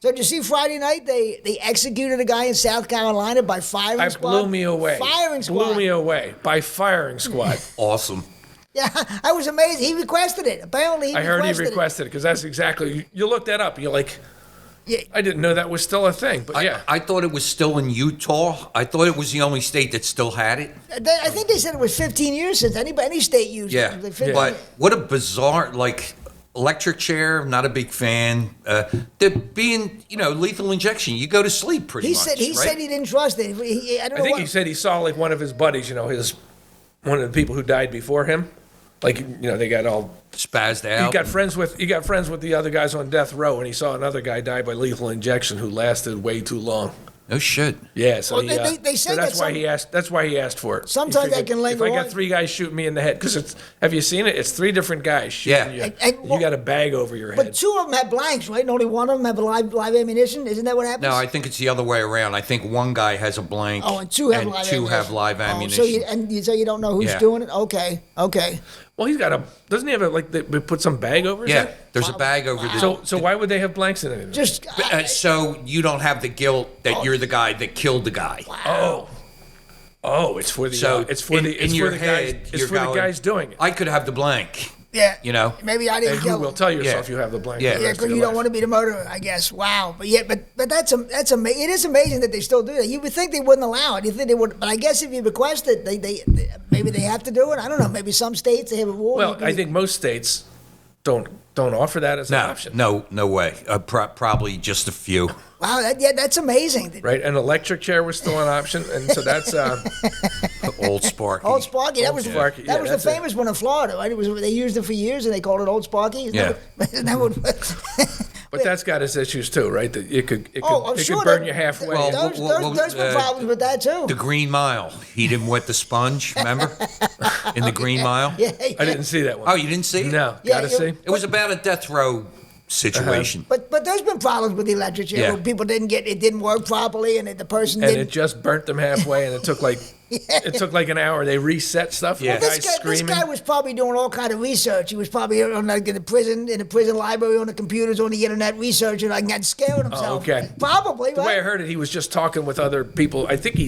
So did you see Friday night they executed a guy in South Carolina by firing squad? Blew me away. Firing squad. Blew me away by firing squad. Awesome. Yeah, I was amazed. He requested it. Apparently, I heard he requested it because that's exactly. You look that up. And you're like, yeah. I didn't know that was still a thing. But yeah, I thought it was still in Utah. I thought it was the only state that still had it. I think they said it was 15 years since any state used it. Yeah, but what a bizarre electric chair. Not a big fan. They're being lethal injection. You go to sleep pretty much. He said he didn't trust it. I think he said he saw like one of his buddies. One of the people who died before him. Like, they got all spazzed out. He got friends with the other guys on death row, and he saw another guy die by lethal injection who lasted way too long. No shit. Yeah, so they say that's why he asked. That's why he asked for it. Sometimes that can linger. If I got 3 guys shooting me in the head, because have you seen it? It's 3 different guys shooting you. You got a bag over your head. But 2 of them have blanks, right? And only one of them have a live ammunition. Isn't that what happens? No, I think it's the other way around. I think one guy has a blank. Oh, and 2 have live ammunition. So you don't know who's doing it. Okay. Well, doesn't he have they put some bag over his head? There's a bag over there. So why would they have blanks in it? Just so you don't have the guilt that you're the guy that killed the guy. Wow. Oh, it's for the guys doing it. I could have the blank. Yeah. Maybe I didn't kill him. You will tell yourself you have the blank. Yeah, because you don't want to be the murderer, I guess. Wow. But that's amazing. It is amazing that they still do that. You would think they wouldn't allow it. You think they would, but I guess if you request it, maybe they have to do it. I don't know. Maybe some states they have a rule. Well, I think most states don't offer that as an option. No way. Probably just a few. Wow, that's amazing. Right, an electric chair was still an option, and so that's Old Sparky. Old Sparky. That was Sparky. That was the famous one in Florida, right? They used it for years, and they called it Old Sparky. Yeah. But that's got its issues too, right? That it could sure burn you halfway. Well, there's been problems with that too. The Green Mile. He didn't wet the sponge. Remember? In the Green Mile. Yeah. I didn't see that one. Oh, you didn't see it? No. Gotta see. It was about a death row situation. But there's been problems with the electric chair where people didn't work properly, and the person didn't. And it just burnt them halfway, and it took like an hour. They reset stuff. Yeah. Well, this guy was probably doing all kind of research. He was probably in the prison library, on the computers, on the internet, researching, and scaring himself. Oh, okay. Probably. The way I heard it, he was just talking with other people. I think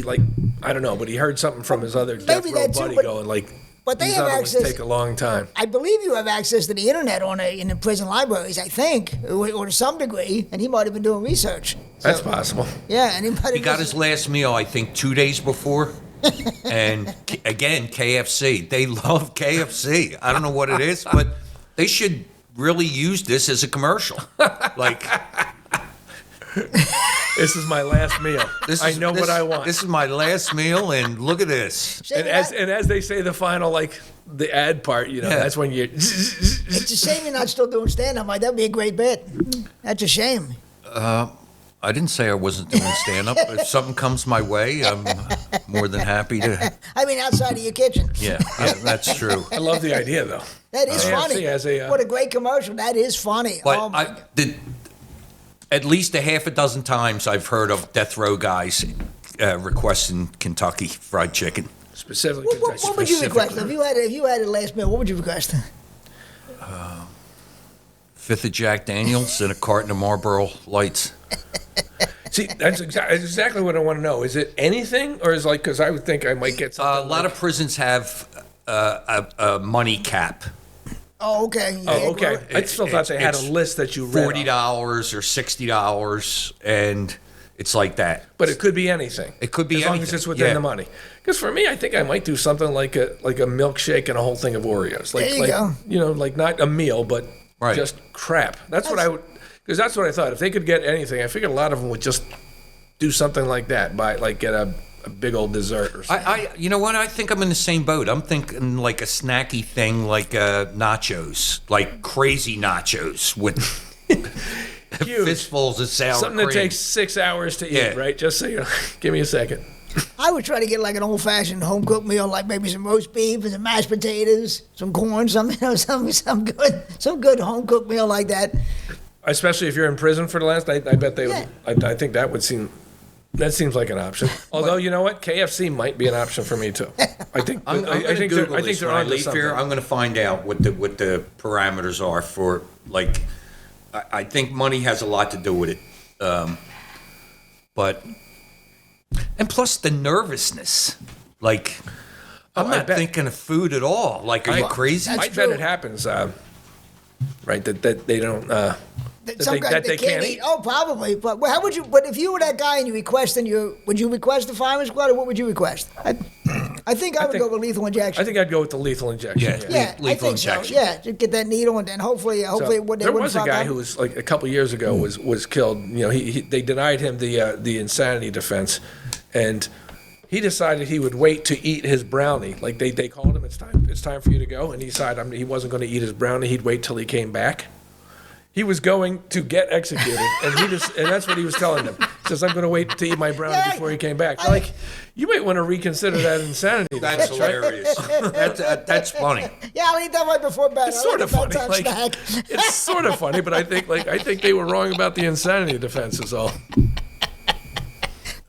I don't know, but he heard something from his other death row buddy going But they these have other access. ones take a long time. I believe you have access to the internet in the prison libraries, I think, or to some degree, and he might have been doing research. That's possible. Yeah, and he got his last meal, I think, 2 days before. And again, KFC. They love KFC. I don't know what it is, but they should really use this as a commercial. This is my last meal. I know what I want. This is my last meal, and look at this. And as they say, the final, the ad part, that's when you. It's a shame you're not still doing stand-up. That'd be a great bit. That's a shame. I didn't say I wasn't doing stand-up. If something comes my way, I'm more than happy to. I mean, outside of your kitchen. Yeah, that's true. I love the idea, though. That is funny. What a great commercial. That is funny. But at least a half a dozen times I've heard of death row guys requesting Kentucky Fried Chicken. Specifically, what would you request? If you had a last meal, what would you request? 5th of Jack Daniels and a carton of Marlboro Lights. See, that's exactly what I want to know. Is it anything, or is because I would think I might get something. A lot of prisons have a money cap. Oh, okay. Okay. I still thought they had a list that you read. $40 or $60, and it's like that. But it could be anything. It could be anything. As long as it's within the money. Because for me, I think I might do something like a milkshake and a whole thing of Oreos. There you go. Not a meal, but just crap. That's what I would. Because that's what I thought. If they could get anything, I figured a lot of them would just do something like that. Get a big old dessert or something. You know what? I think I'm in the same boat. I'm thinking like a snacky thing, like nachos, like crazy nachos with fistfuls of sour something cream. That takes 6 hours to eat, right? Just so you know, give me a second. I would try to get like an old-fashioned home-cooked meal, like maybe some roast beef and some mashed potatoes, some corn, some good home-cooked meal like that. Especially if you're in prison for the last, I bet they would. I think that would seem. That seems like an option. Although you know what, KFC might be an option for me too. I think. I'm going to Google this when I leave here. I'm going to find out what the parameters are for I think money has a lot to do with it. But and plus the nervousness, like I'm not thinking of food at all. Like, are you crazy? I bet it happens, right? That they don't. That they can't eat. Oh, probably. But how would you? But if you were that guy and you requested, would you request the firing squad, or what would you request? I think I would go with lethal injection. I think I'd go with the lethal injection. Yeah, lethal I think injection. So. Yeah, to get that needle and then hopefully there was a guy who was like a couple years ago was killed. You know, they denied him the insanity defense, and he decided he would wait to eat his brownie. Like they called him, it's time for you to go, and he decided he wasn't going to eat his brownie. He'd wait till he came back. He was going to get executed, and that's what he was telling them. He says, "I'm going to wait to eat my brownie before he came back." Like, you might want to reconsider that insanity. That's hilarious. That's funny. Yeah, I'll eat that right before bed. It's sort of funny. Like, it's sort of funny, but I think they were wrong about the insanity defense is all.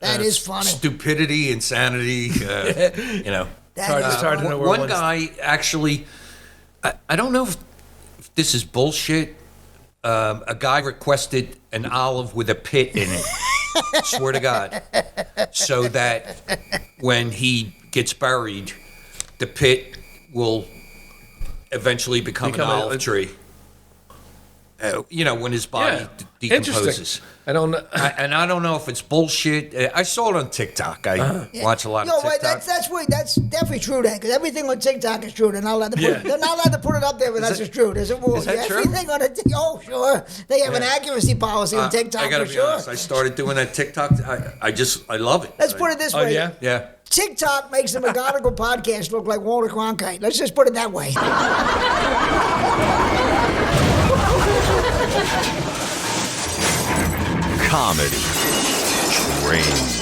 That is funny. Stupidity, insanity, you know. It's hard to know where one guy actually, I don't know if this is bullshit. A guy requested an olive with a pit in it. Swear to God. So that when he gets buried, the pit will eventually become an olive tree. You know, when his body decomposes. I don't know. I don't know if it's bullshit. I saw it on TikTok. I watch a lot of TikTok. That's definitely true then, because everything on TikTok is true. They're not allowed to put it up there, but that's just true. There's a rule. Is that true? Everything on it. Oh, sure. They have an accuracy policy on TikTok. I gotta for be sure. honest. I started doing that TikTok. I love it. Let's put it this way. Yeah. TikTok makes the McGonigal Podcast look like Walter Cronkite. Let's just put it that way. Comedy. Train.